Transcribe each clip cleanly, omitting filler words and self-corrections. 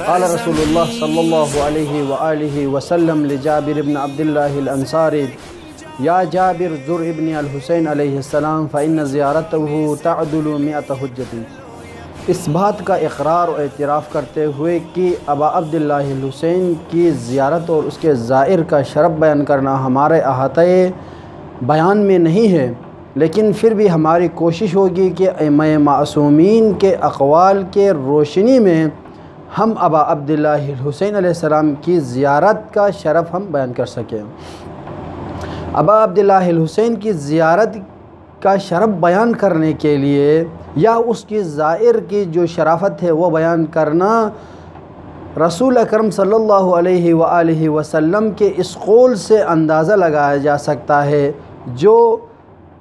قال رسول الله صلى الله عليه وآله وسلم لجابر بن عبد الله الأنصاري یا جابر زر ابن الحسین علیہ السلام فإن زیارته تعدل 100 حجۃ۔ اس بات کا اقرار و اعتراف کرتے ہوئے کہ ابا عبداللہ الحسین کی زیارت اور اس کے زائر کا شرف بیان کرنا ہمارے احاطۂ بیان میں نہیں ہے، لیکن پھر بھی ہماری کوشش ہوگی کہ ائمہ معصومین کے اقوال کے روشنی میں ہم ابا عبداللہ الحسین علیہ السلام کی زیارت کا شرف ہم بیان کر سکیں۔ ابا عبداللہ الحسین کی زیارت کا شرف بیان کرنے کے لیے یا اس کی زائر کی جو شرافت ہے وہ بیان کرنا رسول اکرم صلی اللہ علیہ وآلہ وسلم کے اس قول سے اندازہ لگایا جا سکتا ہے جو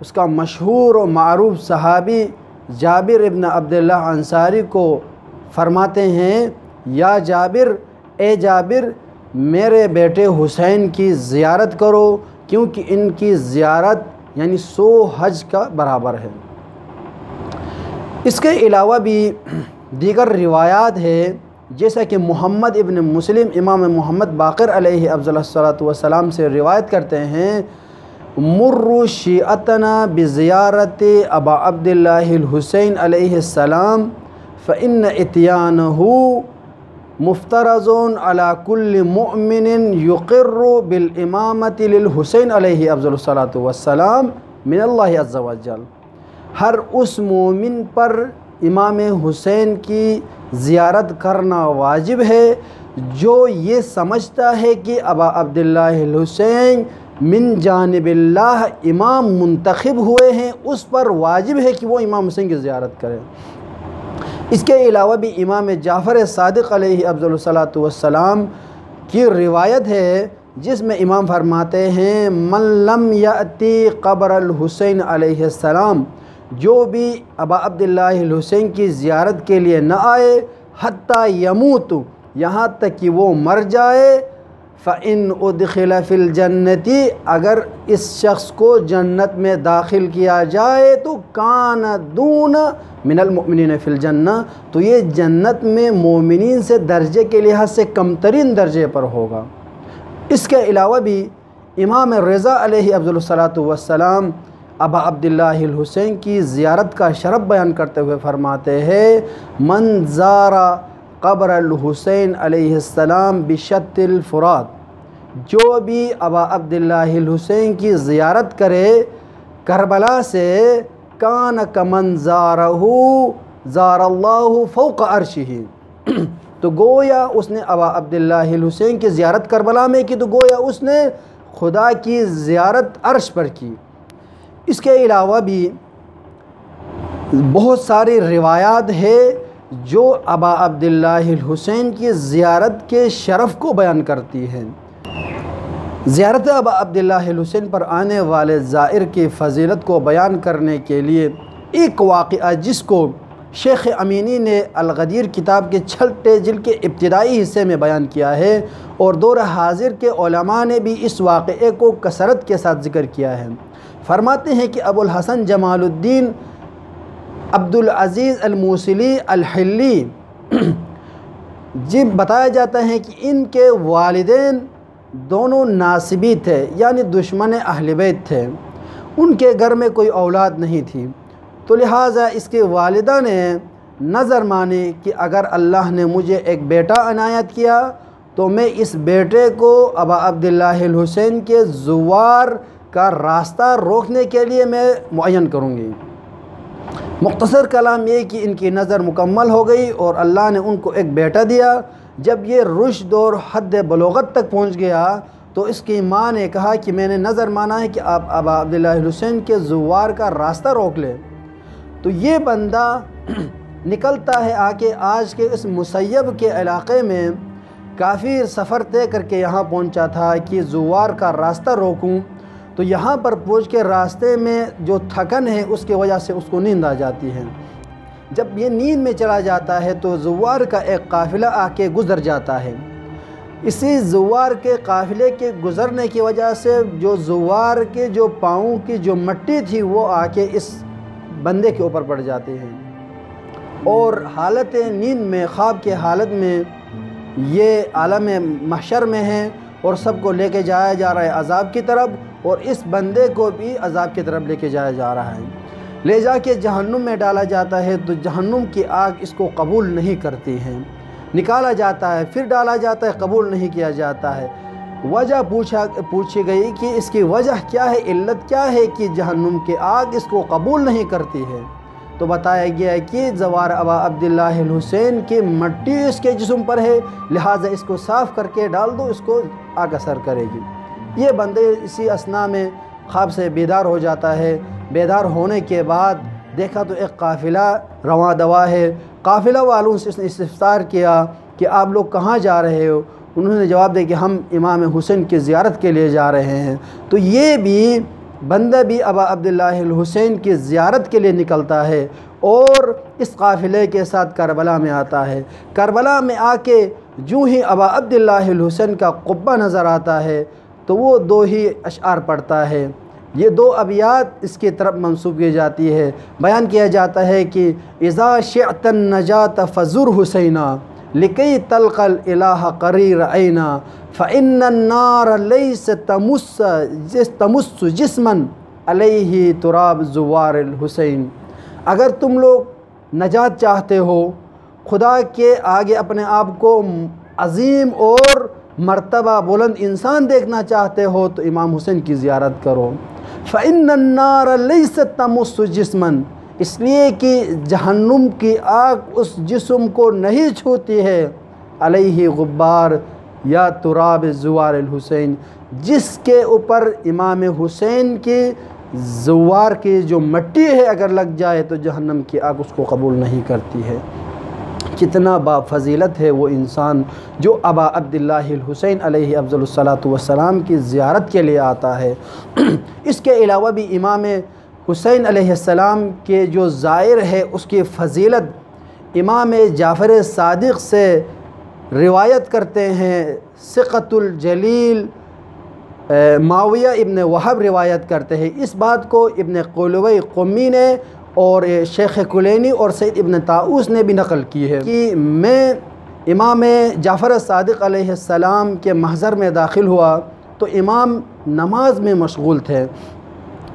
اس کا مشہور و معروف صحابی جابر ابن عبداللہ انصاری کو فرماتے ہیں، یا جابر، اے جابر، میرے بیٹے حسین کی زیارت کرو کیونکہ ان کی زیارت یعنی 100 حج کا برابر ہے۔ اس کے علاوہ بھی دیگر روایات ہے، جیسا کہ محمد ابن مسلم امام محمد باقر علیہ افضل الصلاۃ والسلام سے روایت کرتے ہیں، مروا شیعتنا بزیارت ابا عبداللہ الحسین علیہ السلام فإن اتیانہ مفترض علی کل مؤمن یقر بالامامۃ للحسین علیہ افضل الصلاۃ والسلام من اللہ عز وجل۔ ہر اس مومن پر امام حسین کی زیارت کرنا واجب ہے جو یہ سمجھتا ہے کہ ابا عبداللہ الحسین من جانب اللہ امام منتخب ہوئے ہیں، اس پر واجب ہے کہ وہ امام حسین کی زیارت کرے۔ اس کے علاوہ بھی امام جعفر صادق علیہ افضل الصلاۃ والسلام کی روایت ہے جس میں امام فرماتے ہیں، من لم یأتی قبر الحسین علیہ السلام، جو بھی ابا عبداللہ الحسین کی زیارت کے لیے نہ آئے حتیٰ یموت، یہاں تک کہ وہ مر جائے، فإن ادخل فی الجنۃ، اگر اس شخص کو جنت میں داخل کیا جائے تو کان دون من المؤمنین فی الجنہ، تو یہ جنت میں مومنین سے درجے کے لحاظ سے کم ترین درجے پر ہوگا۔ اس کے علاوہ بھی امام رضا علیہ افضل الصلاۃ والسلام ابا عبداللہ الحسین کی زیارت کا شرف بیان کرتے ہوئے فرماتے ہیں، من زار قبر الحسین علیہ السلام بشط الفرات، جو بھی ابا عبداللہ الحسین کی زیارت کرے کربلا سے، کان کمن زارہ زار اللہ فوق عرشہ، تو گویا اس نے ابا عبداللہ الحسین کی زیارت کربلا میں کی تو گویا اس نے خدا کی زیارت عرش پر کی۔ اس کے علاوہ بھی بہت ساری روایات ہے جو ابا عبداللہ الحسین کی زیارت کے شرف کو بیان کرتی ہیں۔ زیارت ابا عبداللہ الحسین پر آنے والے زائر کی فضیلت کو بیان کرنے کے لیے ایک واقعہ جس کو شیخ امینی نے الغدیر کتاب کے 6 جلد کے ابتدائی حصے میں بیان کیا ہے، اور دور حاضر کے علماء نے بھی اس واقعے کو کثرت کے ساتھ ذکر کیا ہے۔ فرماتے ہیں کہ ابو الحسن جمال الدین عبدالعزیز الموصلی الحلی جب بتایا جاتا ہے کہ ان کے والدین دونوں ناصبی تھے، یعنی دشمن اہل بیت تھے، ان کے گھر میں کوئی اولاد نہیں تھی، تو لہٰذا اس کے والدہ نے نظر مانی کہ اگر اللہ نے مجھے ایک بیٹا عنایت کیا تو میں اس بیٹے کو ابا عبداللہ الحسین کے زوار کا راستہ روکنے کے لیے میں معین کروں گی۔ مختصر کلام یہ کہ ان کی نظر مکمل ہو گئی اور اللہ نے ان کو ایک بیٹا دیا۔ جب یہ رشد اور حد بلوغت تک پہنچ گیا تو اس کی ماں نے کہا کہ میں نے نظر مانا ہے کہ آپ ابا عبداللہ الحسین کے زوار کا راستہ روک لیں۔ تو یہ بندہ نکلتا ہے آج کے اس مسیب کے علاقے میں کافی سفر طے کر کے یہاں پہنچا تھا کہ زوار کا راستہ روکوں، تو یہاں پر پہنچ کے راستے میں جو تھکن ہے اس کی وجہ سے اس کو نیند آ جاتی ہے۔ جب یہ نیند میں چلا جاتا ہے تو زوار کا ایک قافلہ آ کے گزر جاتا ہے۔ اسی زوار کے قافلے کے گزرنے کی وجہ سے جو زوار کے جو پاؤں کی جو مٹی تھی وہ آ کے اس بندے کے اوپر پڑ جاتے ہیں، اور حالت نیند میں، خواب کے حالت میں یہ عالم محشر میں ہیں اور سب کو لے کے جایا جا رہا ہے عذاب کی طرف، اور اس بندے کو بھی عذاب کی طرف لے کے جایا جا رہا ہے۔ لے جا کے جہنم میں ڈالا جاتا ہے تو جہنم کی آگ اس کو قبول نہیں کرتی ہے، نکالا جاتا ہے، پھر ڈالا جاتا ہے، قبول نہیں کیا جاتا ہے۔ وجہ پوچھی گئی کہ اس کی وجہ کیا ہے، علت کیا ہے کہ جہنم کی آگ اس کو قبول نہیں کرتی ہے، تو بتایا گیا ہے کہ زوار ابا عبداللہ الحسین کی مٹی اس کے جسم پر ہے، لہٰذا اس کو صاف کر کے ڈال دو، اس کو آگ اثر کرے گی۔ یہ بندے اسی اثناء میں خواب سے بیدار ہو جاتا ہے۔ بیدار ہونے کے بعد دیکھا تو ایک قافلہ رواں دوا ہے۔ قافلہ والوں سے اس نے استفسار کیا کہ آپ لوگ کہاں جا رہے ہو؟ انہوں نے جواب دیا کہ ہم امام حسین کی زیارت کے لیے جا رہے ہیں۔ تو یہ بھی بندہ بھی ابا عبداللہ الحسین کی زیارت کے لیے نکلتا ہے اور اس قافلے کے ساتھ کربلا میں آتا ہے۔ کربلا میں آ کے جو ہی ابا عبداللہ الحسین کا قبہ نظر آتا ہے تو وہ دو ہی اشعار پڑھتا ہے۔ یہ دو ابیات اس کی طرف منسوب کی جاتی ہے۔ بیان کیا جاتا ہے کہ اذا شئت النجات فزر حسینا لکی تلقى الالہ قریر عینا فإن النار لیس تمس جسما علیہ تراب زوار الحسین۔ اگر تم لوگ نجات چاہتے ہو، خدا کے آگے اپنے آپ کو عظیم اور مرتبہ بلند انسان دیکھنا چاہتے ہو تو امام حسین کی زیارت کرو۔ فإن النار لیست تمس جسما، اس لیے کہ جہنم کی آگ اس جسم کو نہیں چھوتی ہے، علیہ غبار یا تراب زوار الحسین، جس کے اوپر امام حسین کی زوار کی جو مٹی ہے اگر لگ جائے تو جہنم کی آگ اس کو قبول نہیں کرتی ہے۔ کتنا با فضیلت ہے وہ انسان جو ابا عبداللہ الحسین علیہ افضل الصلاۃ والسلام کی زیارت کے لیے آتا ہے۔ اس کے علاوہ بھی امام حسین علیہ السلام کے جو زائر ہے اس کی فضیلت امام جعفر صادق سے روایت کرتے ہیں۔ ثقۃ الجلیل معاویہ ابن وہب روایت کرتے ہیں۔ اس بات کو ابن قلوی قمی نے اور شیخ کلینی اور سید ابن طاؤس نے بھی نقل کی ہے کہ میں امام جعفر صادق علیہ السلام کے محضر میں داخل ہوا تو امام نماز میں مشغول تھے۔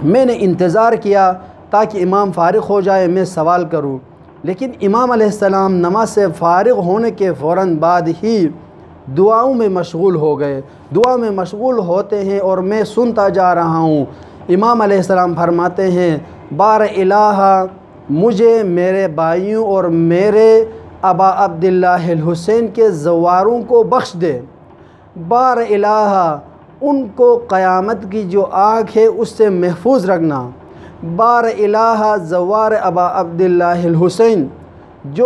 میں نے انتظار کیا تاکہ امام فارغ ہو جائے میں سوال کروں، لیکن امام علیہ السلام نماز سے فارغ ہونے کے فوراً بعد ہی دعاؤں میں مشغول ہو گئے۔ دعا میں مشغول ہوتے ہیں اور میں سنتا جا رہا ہوں۔ امام علیہ السلام فرماتے ہیں بار الہ مجھے میرے بھائیوں اور میرے ابا عبداللہ الحسین کے زواروں کو بخش دے، بار الہ ان کو قیامت کی جو آگ ہے اس سے محفوظ رکھنا، بار الہ زوار ابا عبداللہ الحسین جو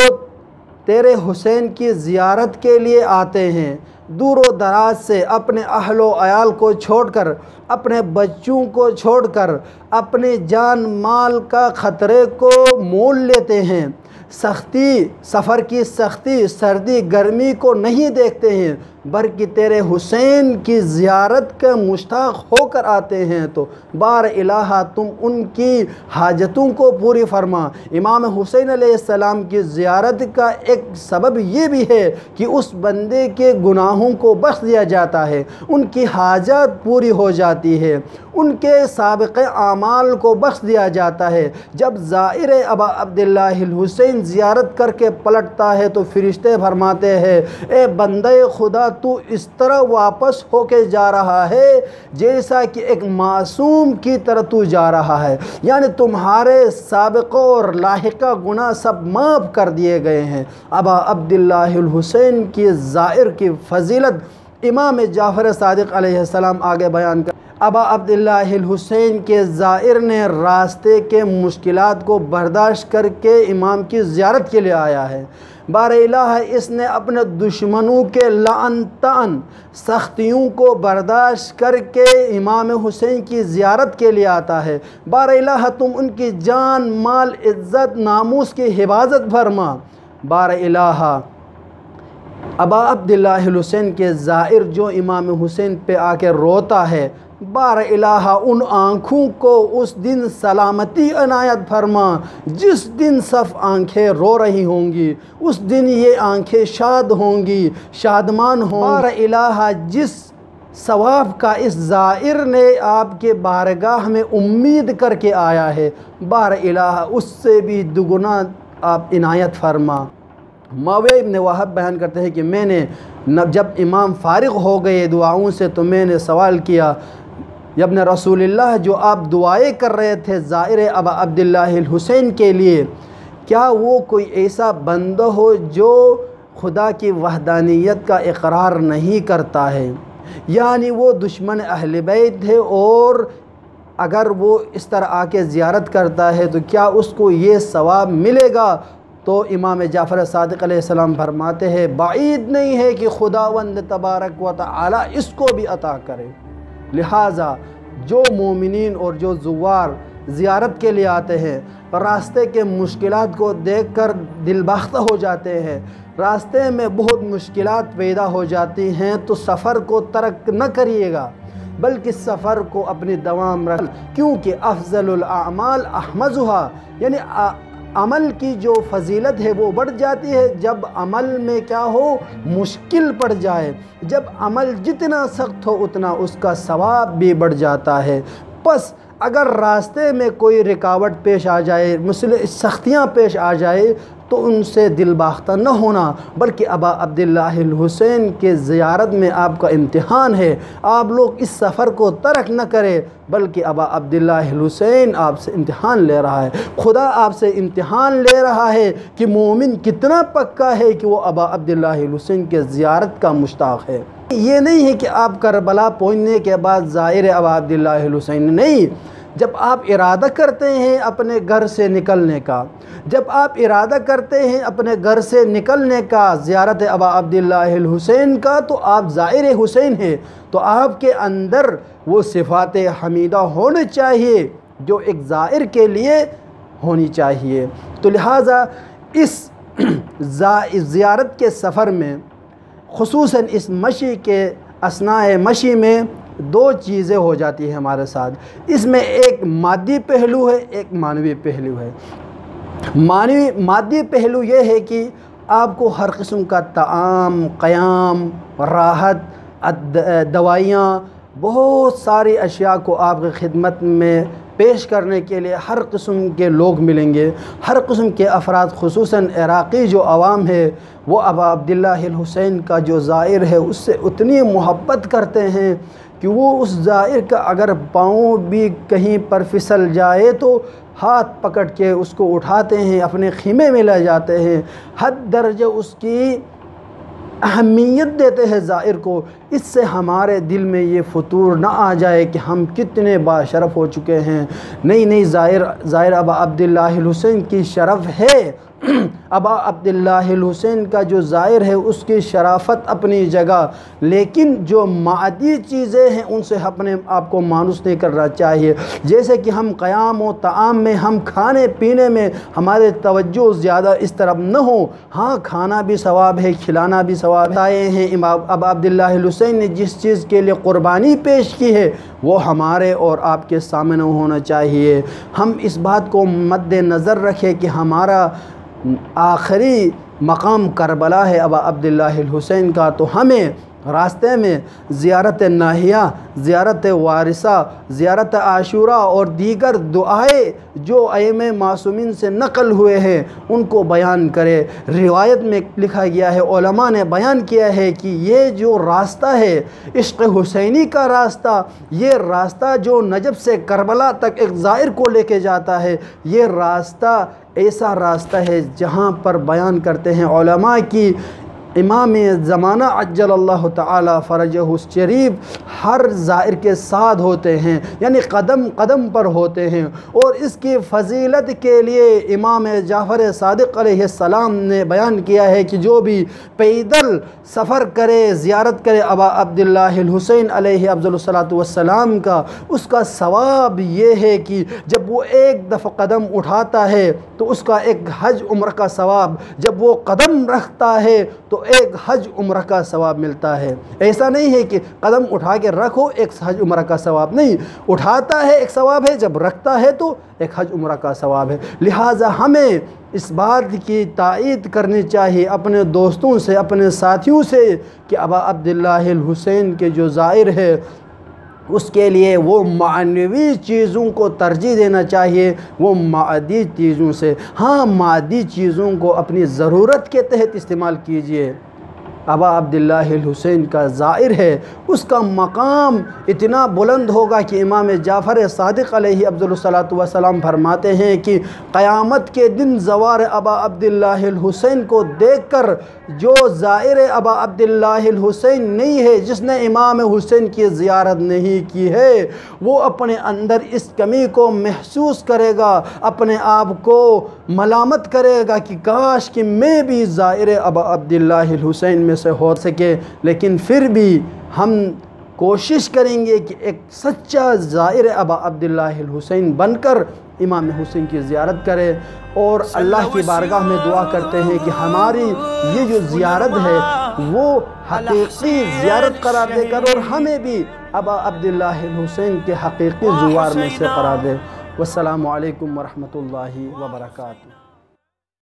تیرے حسین کی زیارت کے لیے آتے ہیں، دور و دراز سے اپنے اہل و عیال کو چھوڑ کر، اپنے بچوں کو چھوڑ کر، اپنے جان مال کا خطرے کو مول لیتے ہیں، سختی سفر کی سختی سردی گرمی کو نہیں دیکھتے ہیں بلکہ تیرے حسین کی زیارت کا مشتاق ہو کر آتے ہیں، تو بار الہ تم ان کی حاجتوں کو پوری فرما۔ امام حسین علیہ السلام کی زیارت کا ایک سبب یہ بھی ہے کہ اس بندے کے گناہوں کو بخش دیا جاتا ہے، ان کی حاجت پوری ہو جاتی ہے، ان کے سابق اعمال کو بخش دیا جاتا ہے۔ جب زائر ابا عبداللہ الحسین زیارت کر کے پلٹتا ہے تو فرشتے فرماتے ہیں اے بندے خدا تو اس طرح واپس ہو کے جا رہا ہے جیسا کہ ایک معصوم کی طرح تو جا رہا ہے، یعنی تمہارے سابقہ اور لاحقہ گناہ سب معاف کر دیے گئے ہیں۔ ابا عبداللہ الحسین کی زائر کی فضیلت امام جعفر صادق علیہ السلام آگے بیان کر ابا عبداللہ الحسین کے زائر نے راستے کے مشکلات کو برداشت کر کے امام کی زیارت کے لیے آیا ہے۔ بار الہ اس نے اپنے دشمنوں کے لعن طعن سختیوں کو برداشت کر کے امام حسین کی زیارت کے لیے آتا ہے۔ بار الہ تم ان کی جان مال عزت ناموس کی حفاظت فرما۔ بار الہ ابا عبداللہ الحسین کے زائر جو امام حسین پہ آ کے روتا ہے، بار الہ ان آنکھوں کو اس دن سلامتی عنایت فرما جس دن صف آنکھیں رو رہی ہوں گی، اس دن یہ آنکھیں شاد ہوں گی، شادمان ہوں گی۔ بار الہ جس ثواب کا اس زائر نے آپ کے بارگاہ میں امید کر کے آیا ہے، بار الہ اس سے بھی دگنا آپ عنایت فرما۔ ماوی ابن وہب بیان کرتے ہیں کہ میں نے جب امام فارغ ہو گئے دعاؤں سے تو میں نے سوال کیا، یا ابن رسول اللہ جو آپ دعائیں کر رہے تھے زائر ابا عبداللہ الحسین کے لیے، کیا وہ کوئی ایسا بندہ ہو جو خدا کی وحدانیت کا اقرار نہیں کرتا ہے؟ یعنی وہ دشمن اہل بیت ہے، اور اگر وہ اس طرح آ کے زیارت کرتا ہے تو کیا اس کو یہ ثواب ملے گا؟ تو امام جعفر صادق علیہ السلام فرماتے ہیں بعید نہیں ہے کہ خداوند تبارک و تعالی اس کو بھی عطا کرے۔ لہٰذا جو مومنین اور جو زوار زیارت کے لیے آتے ہیں، راستے کے مشکلات کو دیکھ کر دل باختہ ہو جاتے ہیں، راستے میں بہت مشکلات پیدا ہو جاتی ہیں، تو سفر کو ترک نہ کریے گا بلکہ سفر کو اپنی دوام رکھ، کیونکہ افضل الاعمال احمزھا، یعنی عمل کی جو فضیلت ہے وہ بڑھ جاتی ہے جب عمل میں کیا ہو، مشکل پڑ جائے۔ جب عمل جتنا سخت ہو اتنا اس کا ثواب بھی بڑھ جاتا ہے۔ پس اگر راستے میں کوئی رکاوٹ پیش آ جائے، سختیاں پیش آ جائے، تو ان سے دل باختہ نہ ہونا، بلکہ ابا عبداللہ الحسین کے زیارت میں آپ کا امتحان ہے، آپ لوگ اس سفر کو ترک نہ کریں، بلکہ ابا عبداللہ الحسین آپ سے امتحان لے رہا ہے۔ خدا آپ سے امتحان لے رہا ہے کہ مومن کتنا پکا ہے کہ وہ ابا عبداللہ الحسین کے زیارت کا مشتاق ہے۔ یہ نہیں ہے کہ آپ کربلا پہنچنے کے بعد زائر ابا عبداللہ الحسین نہیں، جب آپ ارادہ کرتے ہیں اپنے گھر سے نکلنے کا، جب آپ ارادہ کرتے ہیں اپنے گھر سے نکلنے کا زیارت ابا عبداللہ الحسین کا، تو آپ زائر حسین ہیں، تو آپ کے اندر وہ صفات حمیدہ ہونے چاہیے جو ایک زائر کے لیے ہونی چاہیے۔ تو لہٰذا اس زیارت کے سفر میں، خصوصاً اس مشی کے اثناء مشی میں، دو چیزیں ہو جاتی ہیں ہمارے ساتھ۔ اس میں ایک مادی پہلو ہے، ایک معنوی پہلو ہے۔ مادی پہلو یہ ہے کہ آپ کو ہر قسم کا طعام، قیام، راحت، دوائیاں، بہت ساری اشیاء کو آپ کی خدمت میں پیش کرنے کے لیے ہر قسم کے لوگ ملیں گے، ہر قسم کے افراد، خصوصاً عراقی جو عوام ہے وہ ابا عبداللہ الحسین کا جو زائر ہے اس سے اتنی محبت کرتے ہیں کہ وہ اس زائر کا اگر پاؤں بھی کہیں پر پھسل جائے تو ہاتھ پکڑ کے اس کو اٹھاتے ہیں، اپنے خیمے میں لے جاتے ہیں، حد درجہ اس کی اہمیت دیتے ہیں زائر کو۔ اس سے ہمارے دل میں یہ فطور نہ آ جائے کہ ہم کتنے باشرف ہو چکے ہیں۔ نہیں، زائر ابا عبداللہ الحسین کی شرف ہے۔ ابا عبداللہ الحسین کا جو زائر ہے اس کی شرافت اپنی جگہ، لیکن جو مادی چیزیں ہیں ان سے اپنے آپ کو مانوس نہیں کرنا چاہیے۔ جیسے کہ ہم قیام و طعام میں، ہم کھانے پینے میں ہمارے توجہ زیادہ اس طرف نہ ہو۔ ہاں، کھانا بھی ثواب ہے، کھلانا بھی ثواب ہے۔ ہیں ابا عبداللہ الحسین نے جس چیز کے لیے قربانی پیش کی ہے وہ ہمارے اور آپ کے سامنے ہونا چاہیے۔ ہم اس بات کو مد نظر رکھیں کہ ہمارا آخری مقام کربلا ہے ابا عبداللہ الحسین کا، تو ہمیں راستے میں زیارت ناہیہ، زیارت وارثہ، زیارت عاشورہ اور دیگر دعائیں جو ائمہ معصومین سے نقل ہوئے ہیں ان کو بیان کرے۔ روایت میں لکھا گیا ہے، علماء نے بیان کیا ہے کہ یہ جو راستہ ہے عشق حسینی کا راستہ، یہ راستہ جو نجف سے کربلا تک ایک زائر کو لے کے جاتا ہے، یہ راستہ ایسا راستہ ہے جہاں پر بیان کرتے ہیں علماء کی امام زمانہ عجل اللہ تعالی فرجہ الشریف ہر زائر کے ساتھ ہوتے ہیں، یعنی قدم قدم پر ہوتے ہیں۔ اور اس کی فضیلت کے لیے امام جعفر صادق علیہ السلام نے بیان کیا ہے کہ جو بھی پیدل سفر کرے، زیارت کرے ابا عبداللہ الحسین علیہ افضل الصلاۃ والسلام کا، اس کا ثواب یہ ہے کہ جب وہ ایک دفعہ قدم اٹھاتا ہے تو اس کا ایک حج عمرہ کا ثواب، جب وہ قدم رکھتا ہے تو ایک حج عمرہ کا ثواب ملتا ہے۔ ایسا نہیں ہے کہ قدم اٹھا کے رکھو ایک حج عمرہ کا ثواب، نہیں، اٹھاتا ہے ایک ثواب ہے، جب رکھتا ہے تو ایک حج عمرہ کا ثواب ہے۔ لہٰذا ہمیں اس بات کی تائید کرنی چاہیے اپنے دوستوں سے، اپنے ساتھیوں سے کہ ابا عبداللہ الحسین کے جو زائر ہے اس کے لیے وہ معنوی چیزوں کو ترجیح دینا چاہیے وہ مادی چیزوں سے۔ ہاں، مادی چیزوں کو اپنی ضرورت کے تحت استعمال کیجئے۔ ابا عبداللہ الحسین کا زائر ہے، اس کا مقام اتنا بلند ہوگا کہ امام جعفر صادق علیہ افضل الصلاۃ والسلام فرماتے ہیں کہ قیامت کے دن زوار ابا عبداللہ الحسین کو دیکھ کر جو زائر ابا عبداللہ الحسین نہیں ہے، جس نے امام حسین کی زیارت نہیں کی ہے، وہ اپنے اندر اس کمی کو محسوس کرے گا، اپنے آپ کو ملامت کرے گا کہ کاش کہ میں بھی زائر ابا عبداللہ الحسین میں سے ہو سکے۔ لیکن پھر بھی ہم کوشش کریں گے کہ ایک سچا زائر ابا عبداللہ الحسین بن کر امام حسین کی زیارت کرے، اور اللہ کی بارگاہ میں دعا کرتے ہیں کہ ہماری یہ جو زیارت ہے وہ حقیقی زیارت قرار دے کر اور ہمیں بھی ابا عبداللہ الحسین کے حقیقی زوار میں سے قرار دے۔ والسلام علیکم ورحمۃ اللہ وبرکاتہ۔